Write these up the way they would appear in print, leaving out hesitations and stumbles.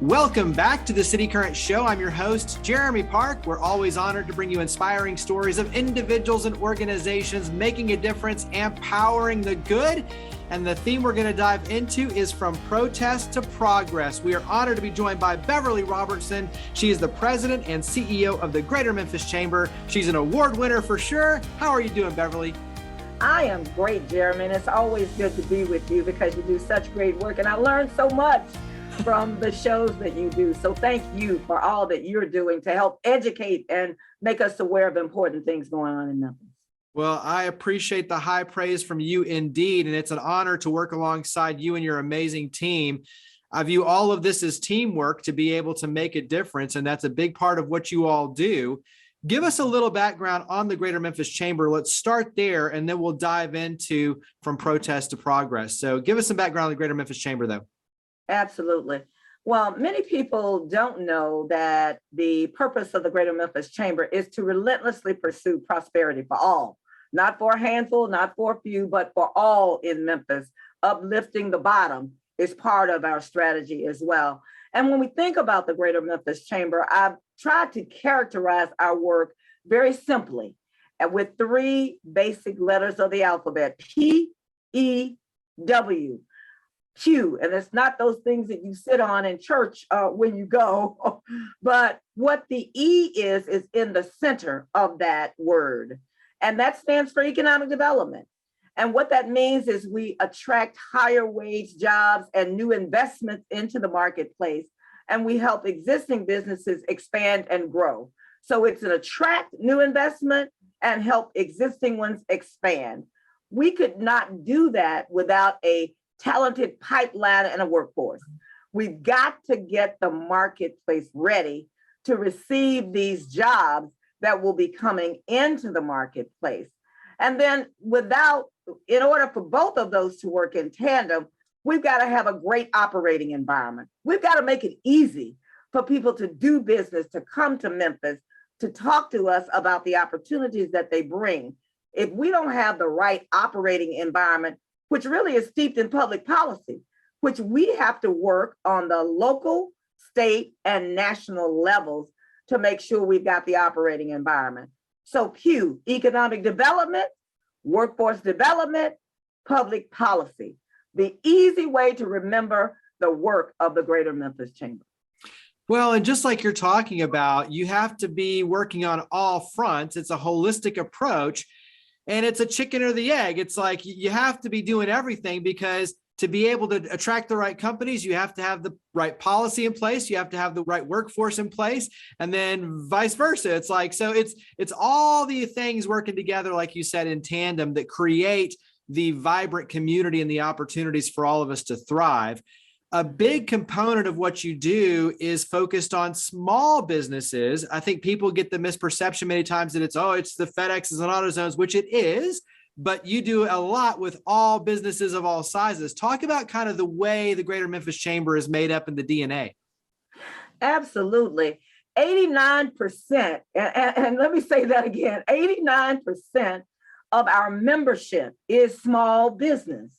Welcome back to the City Current Show. I'm your host, Jeremy Park. We're always honored to bring you inspiring stories of individuals and organizations making a difference, empowering the good. And the theme we're going to dive into is from protest to progress. We are honored to be joined by Beverly Robertson. She is the president and CEO of the Greater Memphis Chamber. She's an award winner for sure. How are you doing, Beverly? I am great, Jeremy, and it's always good to be with you because you do such great work, and I learned so much from the shows that you do. So thank you for all that you're doing to help educate and make us aware of important things going on in Memphis. Well, I appreciate the high praise from you indeed, and it's an honor to work alongside you and your amazing team. I view all of this as teamwork to be able to make a difference, and that's a big part of what you all do. Give us a little background on the Greater Memphis Chamber. Let's start there, and then we'll dive into from protest to progress. So give us some background on the Greater Memphis Chamber, though. Absolutely. Well, many people don't know that the purpose of the Greater Memphis Chamber is to relentlessly pursue prosperity for all, not for a handful, not for a few, but for all in Memphis. Uplifting the bottom is part of our strategy as well. And when we think about the Greater Memphis Chamber, I've tried to characterize our work very simply and with three basic letters of the alphabet: P, E, W. Q, and it's not those things that you sit on in church when you go, but what the E is in the center of that word, and that stands for economic development. And what that means is we attract higher wage jobs and new investments into the marketplace, and we help existing businesses expand and grow. So it's an attract new investment and help existing ones expand. We could not do that without a talented pipeline and a workforce. We've got to get the marketplace ready to receive these jobs that will be coming into the marketplace. And then in order for both of those to work in tandem, we've got to have a great operating environment. We've got to make it easy for people to do business, to come to Memphis, to talk to us about the opportunities that they bring. If we don't have the right operating environment, which really is steeped in public policy, which we have to work on the local, state, and national levels to make sure we've got the operating environment. So Q, economic development, workforce development, public policy. The easy way to remember the work of the Greater Memphis Chamber. Well, and just like you're talking about, you have to be working on all fronts. It's a holistic approach. And it's a chicken or the egg. It's like you have to be doing everything, because to be able to attract the right companies, you have to have the right policy in place. You have to have the right workforce in place, and then vice versa. It's like, so it's all the things working together, like you said, in tandem that create the vibrant community and the opportunities for all of us to thrive. A big component of what you do is focused on small businesses. I think people get the misperception many times that it's the FedExes and AutoZones, which it is, but you do a lot with all businesses of all sizes. Talk about kind of the way the Greater Memphis Chamber is made up in the DNA. Absolutely. 89%, and let me say that again, 89% of our membership is small business.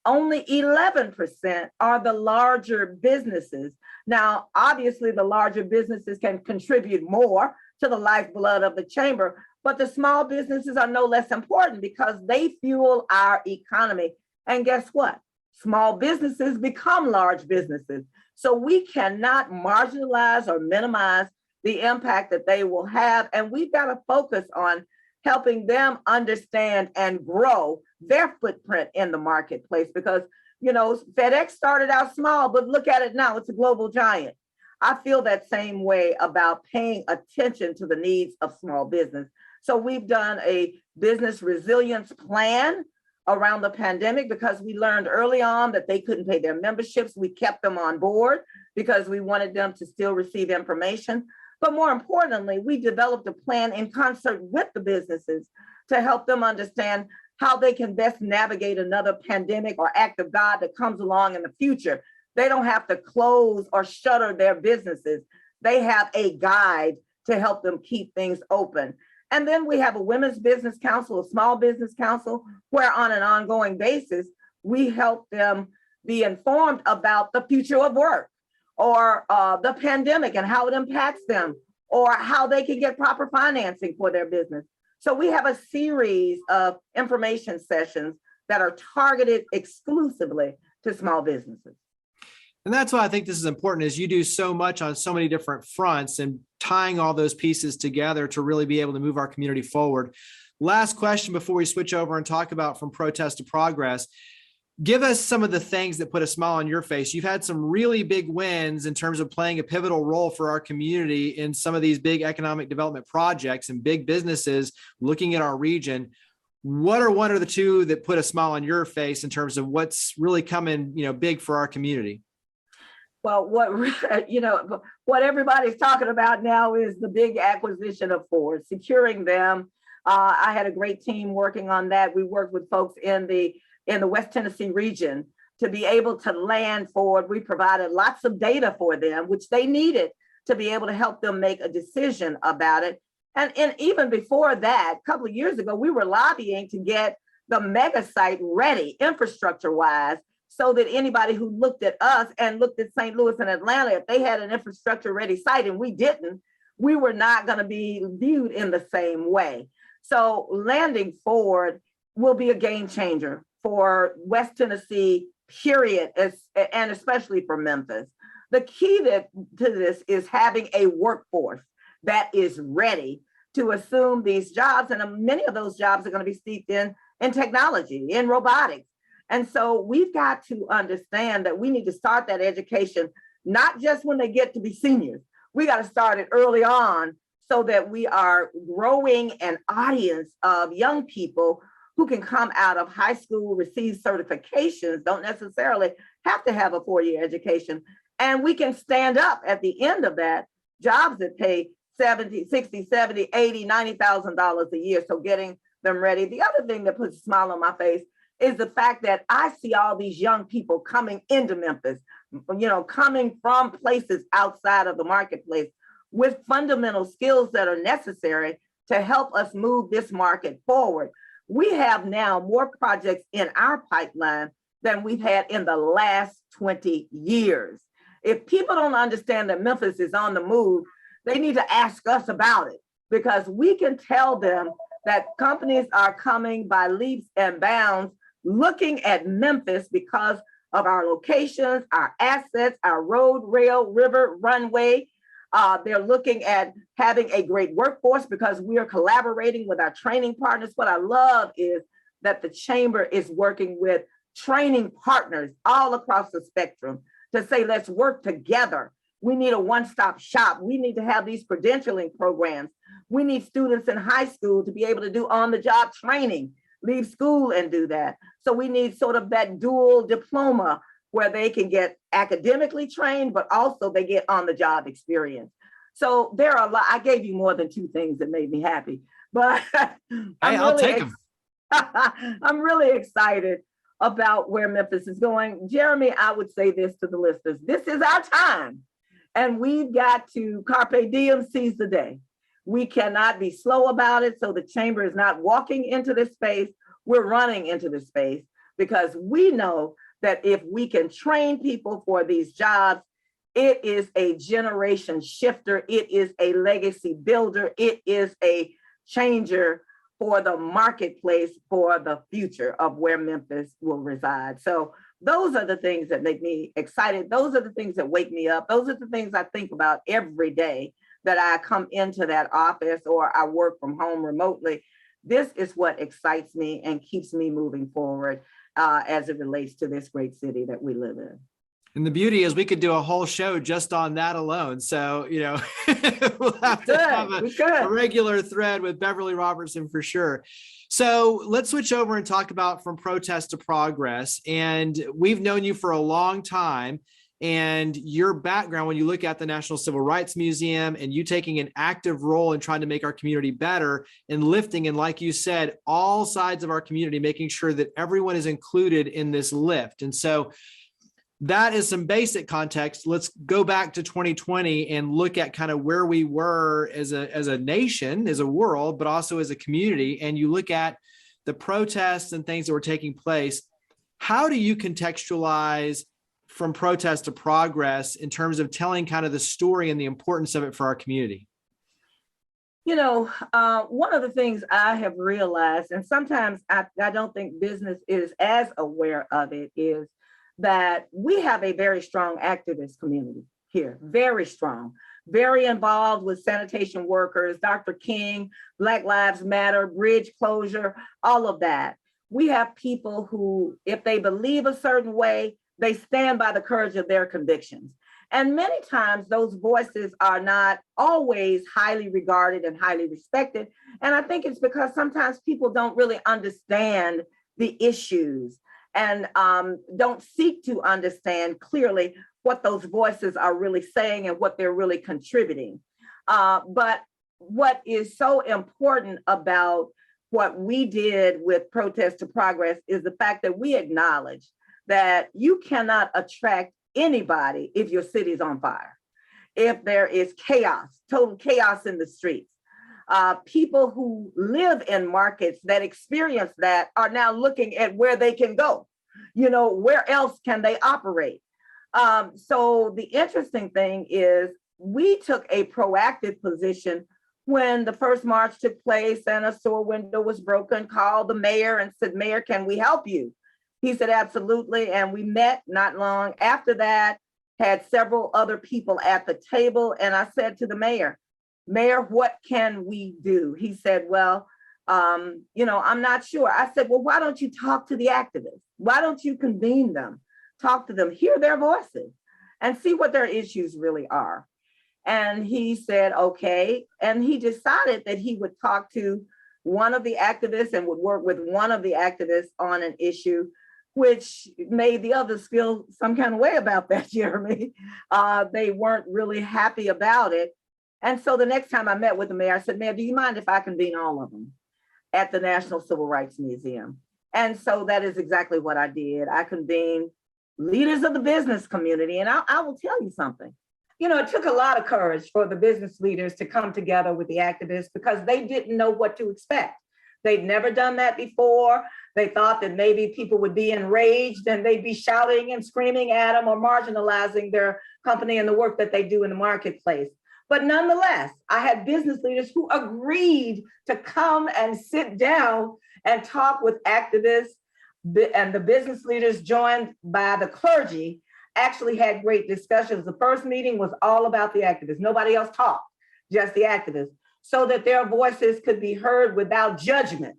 Only 11% are the larger businesses. Now, obviously, the larger businesses can contribute more to the lifeblood of the chamber, but the small businesses are no less important because they fuel our economy. And guess what? Small businesses become large businesses. So we cannot marginalize or minimize the impact that they will have. And we've got to focus on helping them understand and grow their footprint in the marketplace, because, FedEx started out small, but look at it now, it's a global giant. I feel that same way about paying attention to the needs of small business. So we've done a business resilience plan around the pandemic because we learned early on that they couldn't pay their memberships. We kept them on board because we wanted them to still receive information. But more importantly, we developed a plan in concert with the businesses to help them understand how they can best navigate another pandemic or act of God that comes along in the future. They don't have to close or shutter their businesses. They have a guide to help them keep things open. And then we have a women's business council, a small business council, where on an ongoing basis, we help them be informed about the future of work. or the pandemic and how it impacts them, or how they can get proper financing for their business. So we have a series of information sessions that are targeted exclusively to small businesses. And that's why I think this is important, is you do so much on so many different fronts and tying all those pieces together to really be able to move our community forward. Last question before we switch over and talk about from protest to progress. Give us some of the things that put a smile on your face. You've had some really big wins in terms of playing a pivotal role for our community in some of these big economic development projects and big businesses looking at our region. What are one or the two that put a smile on your face in terms of what's really coming, big for our community? Well, what everybody's talking about now is the big acquisition of Ford, securing them. I had a great team working on that. We worked with folks in the West Tennessee region to be able to land Ford. We provided lots of data for them, which they needed to be able to help them make a decision about it. And even before that, a couple of years ago, we were lobbying to get the mega site ready infrastructure-wise, so that anybody who looked at us and looked at St. Louis and Atlanta, if they had an infrastructure ready site and we didn't, we were not going to be viewed in the same way. So landing Ford will be a game changer for West Tennessee, period, and especially for Memphis. The key to this is having a workforce that is ready to assume these jobs. And many of those jobs are going to be steeped in technology, in robotics. And so we've got to understand that we need to start that education, not just when they get to be seniors. We got to start it early on so that we are growing an audience of young people who can come out of high school, receive certifications, don't necessarily have to have a 4-year education. And we can stand up at the end of that jobs that pay $70, $60, $70, $80, $90,000 a year. So getting them ready. The other thing that puts a smile on my face is the fact that I see all these young people coming into Memphis, coming from places outside of the marketplace with fundamental skills that are necessary to help us move this market forward. We have now more projects in our pipeline than we've had in the last 20 years. If people don't understand that Memphis is on the move, they need to ask us about it, because we can tell them that companies are coming by leaps and bounds looking at Memphis because of our locations, our assets, our road, rail, river, runway. They're looking at having a great workforce because we are collaborating with our training partners. What I love is that the chamber is working with training partners all across the spectrum to say, let's work together. We need a one-stop shop. We need to have these credentialing programs. We need students in high school to be able to do on-the-job training, leave school and do that. So we need sort of that dual diploma where they can get academically trained, but also they get on-the-job experience. So there are a lot. I gave you more than 2 things that made me happy, but I'll take them. I'm really excited about where Memphis is going. Jeremy, I would say this to the listeners. This is our time, and we've got to carpe diem, seize the day. We cannot be slow about it. So the chamber is not walking into this space. We're running into this space because we know that if we can train people for these jobs, it is a generation shifter. It is a legacy builder. It is a changer for the marketplace for the future of where Memphis will reside. So those are the things that make me excited. Those are the things that wake me up. Those are the things I think about every day that I come into that office or I work from home remotely. This is what excites me and keeps me moving forward as it relates to this great city that we live in. And the beauty is we could do a whole show just on that alone. So, we'll have to have a regular thread with Beverly Robertson for sure. So let's switch over and talk about from protest to progress. And we've known you for a long time. And your background, when you look at the National Civil Rights Museum and you taking an active role in trying to make our community better and lifting, and like you said, all sides of our community, making sure that everyone is included in this lift. And so that is some basic context. Let's go back to 2020 and look at kind of where we were as a nation, as a world, but also as a community. And you look at the protests and things that were taking place. How do you contextualize from protest to progress in terms of telling kind of the story and the importance of it for our community? One of the things I have realized, and sometimes I don't think business is as aware of it, is that we have a very strong activist community here, very strong, very involved with sanitation workers, Dr. King, Black Lives Matter, bridge closure, all of that. We have people who, if they believe a certain way, they stand by the courage of their convictions. And many times those voices are not always highly regarded and highly respected. And I think it's because sometimes people don't really understand the issues and don't seek to understand clearly what those voices are really saying and what they're really contributing. But what is so important about what we did with Protest to Progress is the fact that we acknowledge that you cannot attract anybody if your city's on fire, if there is chaos, total chaos in the streets. People who live in markets that experience that are now looking at where they can go. Where else can they operate? So the interesting thing is we took a proactive position when the first march took place and a store window was broken, called the mayor and said, "Mayor, can we help you?" He said, "Absolutely." And we met not long after that, had several other people at the table. And I said to the mayor, "Mayor, what can we do?" He said, "Well, I'm not sure." I said, "Well, why don't you talk to the activists? Why don't you convene them, talk to them, hear their voices and see what their issues really are?" And he said, "Okay." And he decided that he would talk to one of the activists and would work with one of the activists on an issue, which made the others feel some kind of way about that, Jeremy. They weren't really happy about it. And so the next time I met with the mayor, I said, "Mayor, do you mind if I convene all of them at the National Civil Rights Museum?" And so that is exactly what I did. I convened leaders of the business community. And I will tell you something. It took a lot of courage for the business leaders to come together with the activists because they didn't know what to expect. They'd never done that before. They thought that maybe people would be enraged and they'd be shouting and screaming at them or marginalizing their company and the work that they do in the marketplace. But nonetheless, I had business leaders who agreed to come and sit down and talk with activists, and the business leaders joined by the clergy actually had great discussions. The first meeting was all about the activists. Nobody else talked, just the activists, so that their voices could be heard without judgment,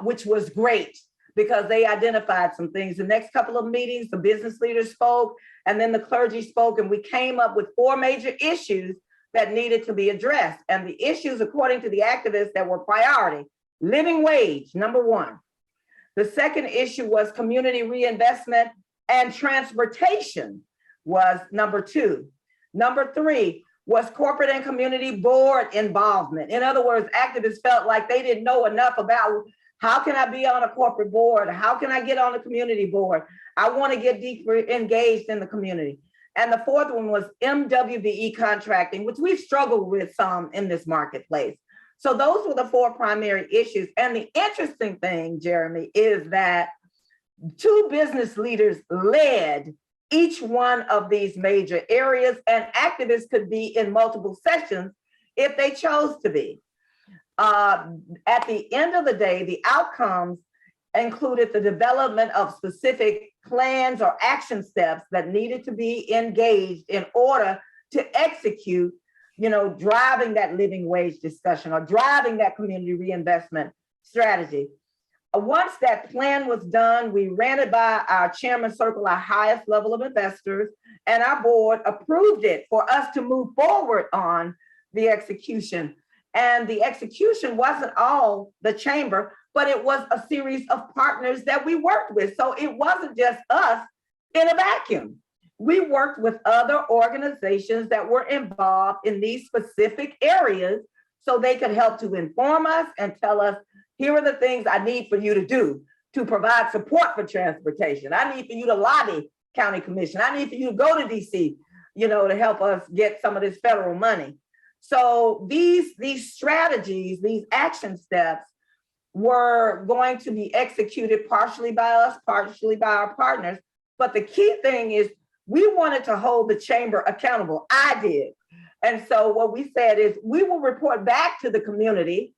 which was great because they identified some things. The next couple of meetings, the business leaders spoke, and then the clergy spoke, and we came up with 4 major issues that needed to be addressed. And the issues, according to the activists, that were priority: living wage, number 1. The second issue was community reinvestment, and transportation was number 2. Number 3 was corporate and community board involvement. In other words, activists felt like they didn't know enough about how can I be on a corporate board? How can I get on a community board? I want to get deeper engaged in the community. And the fourth one was MWBE contracting, which we've struggled with some in this marketplace. So those were the 4 primary issues. And the interesting thing, Jeremy, is that 2 business leaders led each one of these major areas, and activists could be in multiple sessions if they chose to be. At the end of the day, the outcomes included the development of specific plans or action steps that needed to be engaged in order to execute, driving that living wage discussion or driving that community reinvestment strategy. Once that plan was done, we ran it by our chairman circle, our highest level of investors, and our board approved it for us to move forward on the execution. And the execution wasn't all the chamber, but it was a series of partners that we worked with. So it wasn't just us in a vacuum. We worked with other organizations that were involved in these specific areas so they could help to inform us and tell us, here are the things I need for you to do to provide support for transportation. I need for you to lobby county commission. I need for you to go to DC, to help us get some of this federal money. So these strategies, these action steps were going to be executed partially by us, partially by our partners, But the key thing is we wanted to hold the chamber accountable. I did. And so what we said is we will report back to the community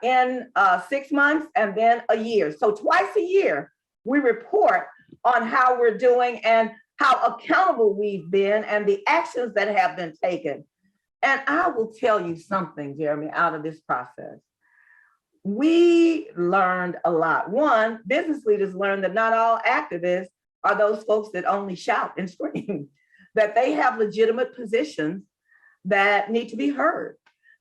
in 6 months and then a year. So twice a year, we report on how we're doing and how accountable we've been and the actions that have been taken. And I will tell you something, Jeremy, out of this process. We learned a lot. One, business leaders learned that not all activists are those folks that only shout and scream, that they have legitimate positions that need to be heard.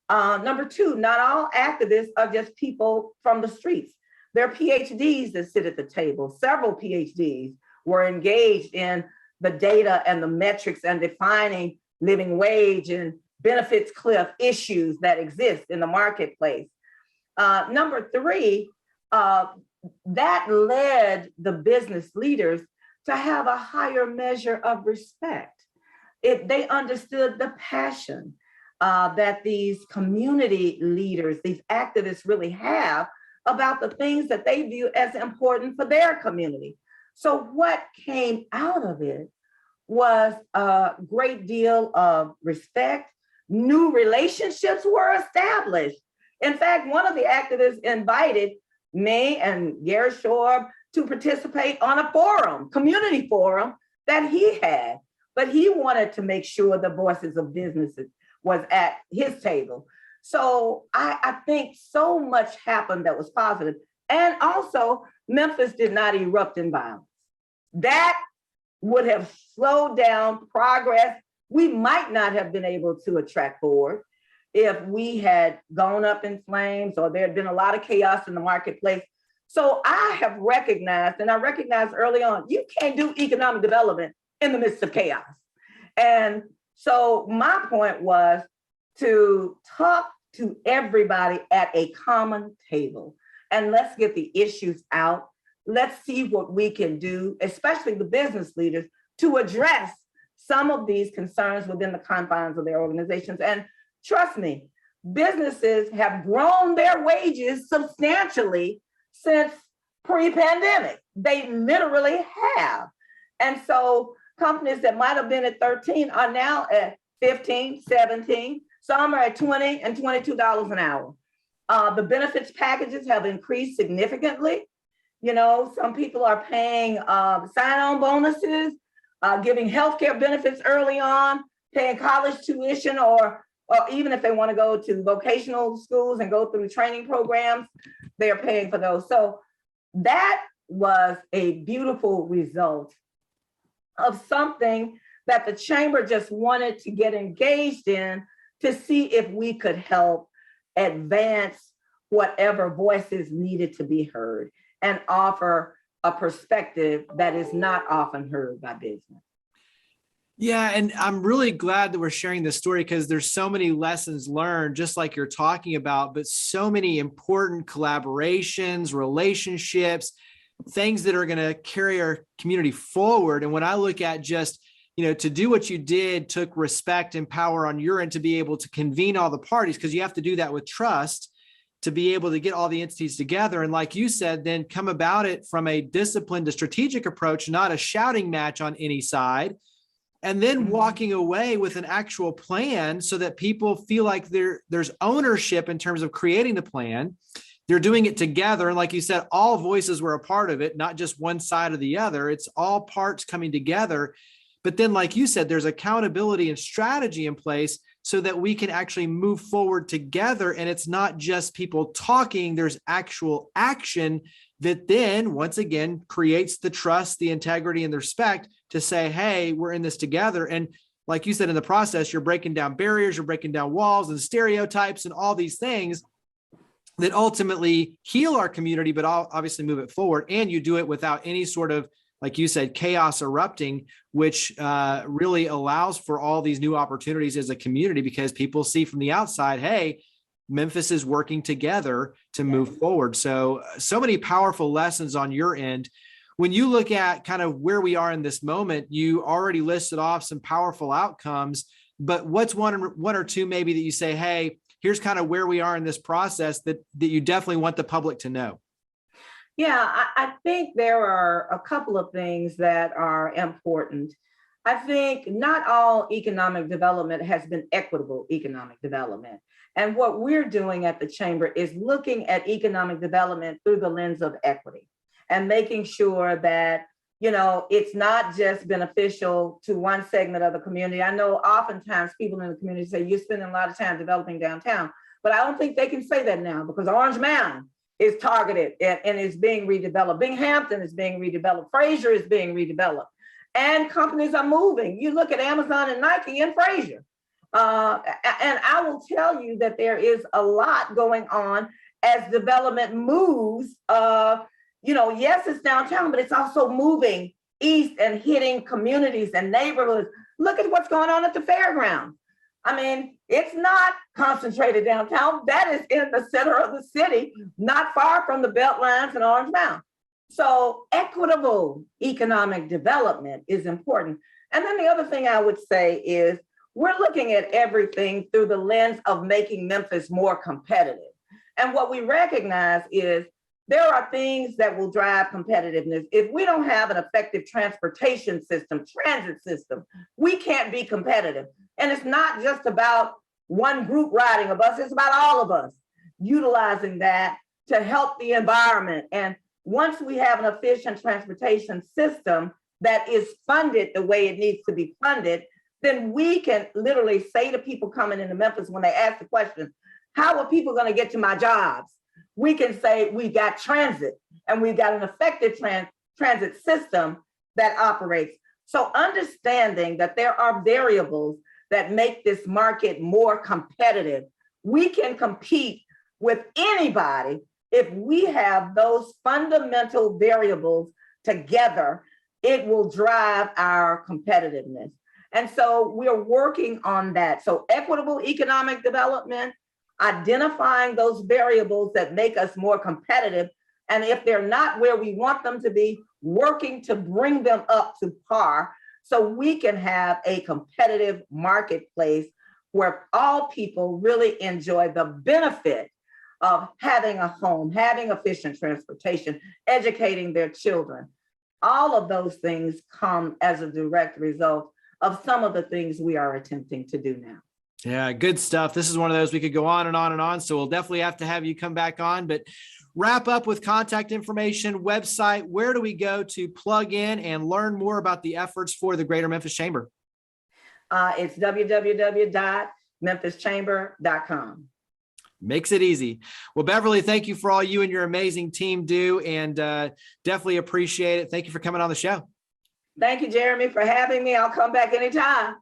Number two, not all activists are just people from the streets. There are PhDs that sit at the table. Several PhDs were engaged in the data and the metrics and defining living wage and benefits cliff issues that exist in the marketplace. Number three, that led the business leaders to have a higher measure of respect. They understood the passion that these community leaders, these activists really have about the things that they view as important for their community. So what came out of it was a great deal of respect. New relationships were established. In fact, one of the activists invited me and Gary Shorb to participate on a forum, community forum that he had, but he wanted to make sure the voices of businesses was at his table. So I think so much happened that was positive. And also, Memphis did not erupt in violence. That would have slowed down progress. We might not have been able to attract forward if we had gone up in flames or there had been a lot of chaos in the marketplace. So I have recognized, and I recognized early on, you can't do economic development in the midst of chaos. And so my point was to talk to everybody at a common table and let's get the issues out. Let's see what we can do, especially the business leaders, to address some of these concerns within the confines of their organizations. And trust me, businesses have grown their wages substantially since pre-pandemic. They literally have. And so companies that might have been at 13 are now at 15, 17. Some are at $20 and $22 an hour. The benefits packages have increased significantly. You know, some people are paying sign-on bonuses, giving healthcare benefits early on, paying college tuition, or even if they want to go to vocational schools and go through training programs, they're paying for those. So that was a beautiful result of something that the chamber just wanted to get engaged in to see if we could help advance whatever voices needed to be heard and offer a perspective that is not often heard by business. Yeah, and I'm really glad that we're sharing this story because there's so many lessons learned, just like you're talking about, but so many important collaborations, relationships, things that are going to carry our community forward. And when I look at just, you know, to do what you did took respect and power on your end to be able to convene all the parties, because you have to do that with trust to be able to get all the entities together. And like you said, then come about it from a disciplined to strategic approach, not a shouting match on any side. And then walking away with an actual plan so that people feel like there's ownership in terms of creating the plan. They're doing it together. And like you said, all voices were a part of it, not just one side or the other. It's all parts coming together. But then, like you said, there's accountability and strategy in place so that we can actually move forward together. And it's not just people talking, there's actual action that then, once again, creates the trust, the integrity, and the respect to say, hey, we're in this together. And like you said, in the process, you're breaking down barriers, you're breaking down walls and stereotypes and all these things that ultimately heal our community, but obviously move it forward. And you do it without any sort of, like you said, chaos erupting, which really allows for all these new opportunities as a community because people see from the outside, hey, Memphis is working together to move forward. So many powerful lessons on your end. When you look at kind of where we are in this moment, you already listed off some powerful outcomes, but what's one or two maybe that you say, hey, here's kind of where we are in this process that you definitely want the public to know? Yeah, I think there are a couple of things that are important. I think not all economic development has been equitable economic development. And what we're doing at the Chamber is looking at economic development through the lens of equity and making sure that, it's not just beneficial to one segment of the community. I know oftentimes people in the community say, you're spending a lot of time developing downtown, but I don't think they can say that now because Orange Mound is targeted and is being redeveloped. Binghamton is being redeveloped. Fraser is being redeveloped. And companies are moving. You look at Amazon and Nike and Fraser. And I will tell you that there is a lot going on as development moves. Yes, it's downtown, but it's also moving east and hitting communities and neighborhoods. Look at what's going on at the fairgrounds. I mean, it's not concentrated downtown. That is in the center of the city, not far from the Beltlines and Orange Mound. So equitable economic development is important. And then the other thing I would say is we're looking at everything through the lens of making Memphis more competitive. And what we recognize is there are things that will drive competitiveness. If we don't have an effective transportation system, transit system, we can't be competitive. And it's not just about one group riding a bus, it's about all of us utilizing that to help the environment. And once we have an efficient transportation system that is funded the way it needs to be funded, then we can literally say to people coming into Memphis when they ask the question, how are people going to get to my jobs? We can say we've got transit and we've got an effective transit system that operates. So understanding that there are variables that make this market more competitive. We can compete with anybody if we have those fundamental variables together. It will drive our competitiveness. And so we're working on that. So equitable economic development, identifying those variables that make us more competitive. And if they're not where we want them to be, working to bring them up to par so we can have a competitive marketplace where all people really enjoy the benefit of having a home, having efficient transportation, educating their children. All of those things come as a direct result of some of the things we are attempting to do now. Yeah, good stuff. This is one of those we could go on and on and on. So we'll definitely have to have you come back on, but wrap up with contact information, website. Where do we go to plug in and learn more about the efforts for the Greater Memphis Chamber? It's www.memphischamber.com. Makes it easy. Well, Beverly, thank you for all you and your amazing team do, and definitely appreciate it. Thank you for coming on the show. Thank you, Jeremy, for having me. I'll come back anytime.